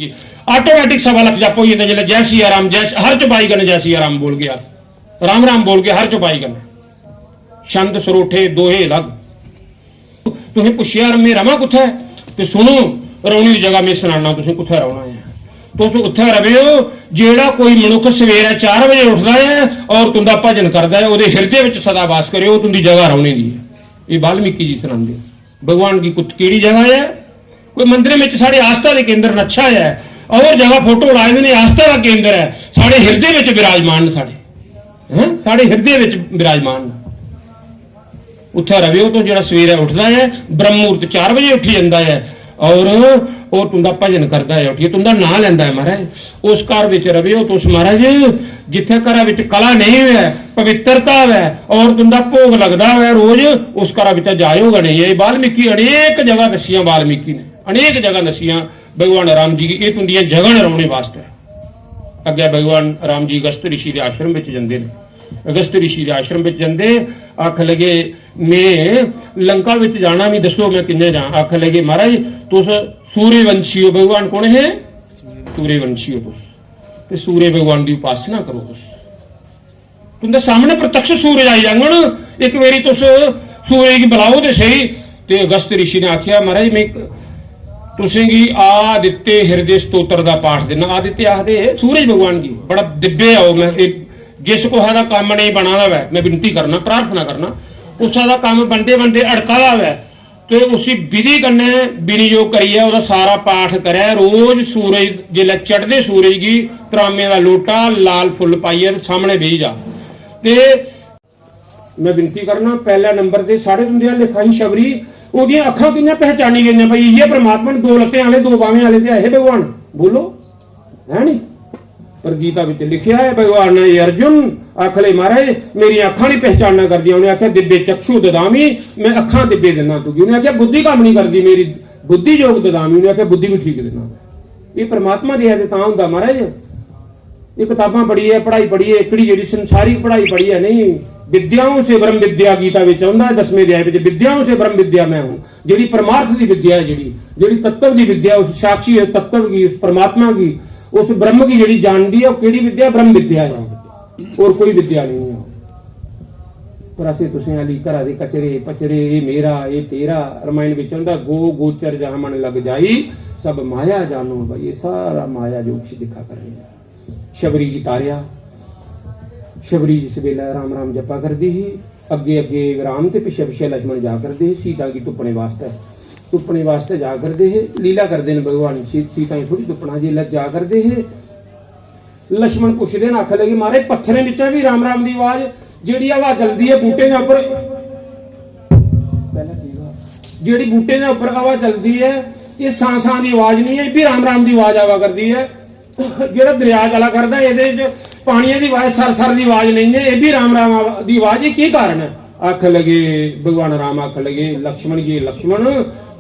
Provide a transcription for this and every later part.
की ऑटोमैटिक 1.25 लाख जप हो जाता जिसले जय सिया राम जय हर चौपाई करने जय सिया राम बोल गया राम राम बोल के हर चौपाई करने छंद सरोठे दोहे लग तुसें पुछया मैं रवां कुत्थे ते सुनो रौनी की जगह मैं सुनाना तुसें कुत्थे रौना है तुस उत्थे रवो जेड़ा कोई मनुख सवेरे 4 बजे उठदा है और तुंदा भजन करदा है ओदे हिरदे विच सदा वास करे ओ तुंदी जगह रौने दी है ये वाल्मीकि जी सुनांदे भगवान की केड़ी जगह है कोई मंदिर में साढ़े आस्था के केंद्र अच्छा है और जगह फोटो लाए ने आस्था का केंद्र है साढ़े हिरदे विच विराजमान साढ़े हिरदे विच विराजमान उत्थे रवो तो जो सवेरे उठता है ब्रह्म मुहूर्त 4 बजे उठी जाता है और तुंदा भजन करता है उठिए तुंदा नाम लैंदा है महाराज उस घर विच रवो तो उस महाराज जिथे घर विच कला नहीं है पवित्रता है और तुंदा भोग लगता है रोज उस घर विच जायोगा नहीं है वाल्मीकि अनेक जगह दसियां वाल्मीकि ने अनेक जगह दसियां भगवान राम जी की ये तुंदियां जगह रौने वास्ते अगे भगवान राम जी अगस्त ऋषि के आश्रम में जाते हैं अगस्त ऋषि के आश्रम में जाते आख लगे मैं लंका में जाना नहीं दसो मैं किन्ने जा आख लगे महाराज तुस सूर्यवंशी हो भगवान कौन है सूर्यवंशी हो तुस सूर्य भगवान की उपासना करो तुंदे सामने प्रत्यक्ष सूरज आई जांगन एक बारी तुस सूरज की बुलाओ तो सही ते अगस्त ऋषि ने आख्या महाराज मैं तुसें गी आदित्य हृदय स्तोत्र का पाठ देना आदित्य आखदे सूरज भगवान की बड़ा दिव्य है मैं जिस कोहा दा काम नहीं बना दा है मैं विनती करना प्रार्थना करना उसका काम बनते बनते अड़का दा है तो उसी विधि कन्ने विनियोग करिए उसका सारा पाठ करे रोज सूरज जिसले चढ़ते सूरज की तरामे का लोटा लाल फुल पाइए सामने बेही जा ते मैं विनती करना पहला नंबर से साढ़े तुंदे लिखाई शबरी ओदियां अखां कियां पहचानी गई भाई ये परमात्मा दो लत्ते वाले दो बावें वाले ते है भगवान बोलो है नहीं पर गीता में लिखा है भगवान ने अर्जुन आखले महाराज मेरी अखां नहीं पहचानना कर दिया उन्हें आख्या दिव्य चक्षु ददामी मैं अखां दिव्य देना तुगी उन्हें आख्या बुद्धि काम नहीं करती मेरी बुद्धि योग ददामी उन्हें आख्या बुद्धि भी ठीक देना ये परमात्मा दी है तां हुंदा महाराज ये किताबां पढ़ी है पढ़ाई पढ़ी है एकड़ी जेहड़ी संसारिक पढ़ाई पढ़ी है नहीं विद्याओं से ब्रह्म विद्या गीता विच आउंदा है 10वें अध्याय विच विद्याओं से ब्रह्म विद्या मैं हूं जेहड़ी परमार्थ की विद्या है जेहड़ी तत्व की विद्या उस साक्षी है तत्व की उस परमात्मा की उस ब्रह्म की जेहड़ी जानती है केड़ी विद्या ब्रह्म विद्या है और कोई विद्या नहीं है पर असीं तुसीं अली घरा दे कचरे पचरे ये मेरा ये तेरा रामायण विच आउंदा गो गोचर जहां मन लग जाई सब माया जानो भाई ये सारा माया जो कुछ दिखा कर रही है शबरी की तारिया शबरी जिस वेला राम राम जपा करती ही अगे अगे राम ते पिछे पिछे लक्ष्मण जा करते सीता की टुप्पने वास्ते जा करते है लीला करते हैं भगवान सीता की थोड़ी टुप्पना जी जा करते है लक्ष्मण पुछते हैं आख लगे मारे पत्थरें विच भी राम राम की आवाज जी हवा चलती है बूटे के उपर जी बूटे के उपर हवा चलती है ये सांसां की आवाज नहीं है भी राम की आवाज आवा करती है जो दरिया चला करता ये पानी की आवाज सर सर की आवाज नहीं है ये भी राम की आवाज की कारण है आख लगे भगवान राम आख लगे लक्ष्मण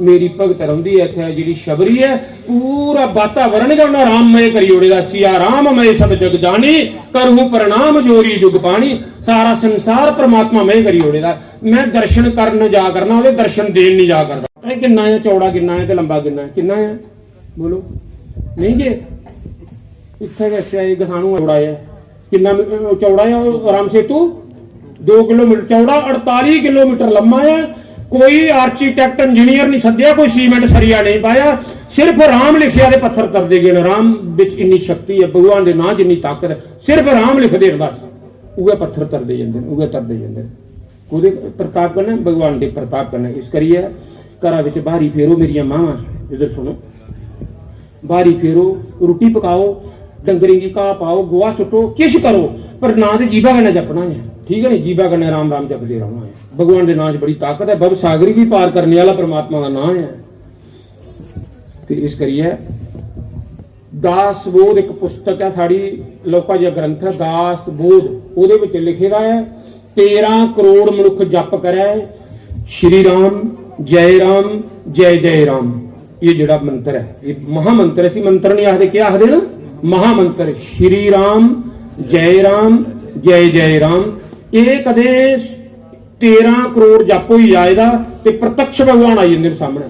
मेरी भगत रही है जी शबरी है पूरा वातावरण का उन्हें राममय करी ओड़ेगा सिया राममय सब जग जानी करहूं प्रणाम जोरी जुग पानी सारा संसार परमात्मा मय करी ओड़ेगा मैं दर्शन करने जा करना वो दर्शन देन नहीं जा करता किन्ना है चौड़ा किन्ना है लंबा किन्ना है बोलो नहीं जे इत्थे वैसे गसानू चौड़ा है किन्ना चौड़ा है राम सेतु 2 किलोमीटर चौड़ा 48 किलोमीटर लंबा है कोई आर्कीटेक्ट इंजीनियर नहीं सद्या कोई सीमेंट सरिया नहीं पाया सिर्फ राम लिखिया दे पत्थर तरदे गए राम विच इन्नी शक्ति है भगवान दे नां जिन्नी ताकत है सिर्फ राम लिखदे बस उहे पत्थर तरदे जांदे ओहदे प्रताप कन्नै भगवान दे प्रताप कन्नै इस करिए घरां विच बाहरी फेरो मेरियां मावां इधर सुनो बाहरी फेरो रोटी पकाओ डंगरी की घाह पाओ गोहा सुटो किश करो पर ना दे जीवा कन्नै जपना है ठीक है नहीं जीवा कन्नै राम जपदे रहना है भगवान के नाम च बड़ी ताकत है भव सागर भी पार करने वाला परमात्मा का नाम है तो इस करिए दास बोध एक पुस्तक है साड़ी लोका जी ग्रंथ है दास बोध ਉਹਦੇ ਵਿੱਚ लिखेगा है 13 करोड़ मनुख जप करे श्री राम जय जय राम ये जिहड़ा मंत्र है ये महामंत्र है मंत्र नहीं आखदे क्या आखदे ना महामंत्र श्री राम जय राम ये कदे 13 करोड़ जप हो जाएगा तो प्रत्यक्ष भगवान आई जाते सामने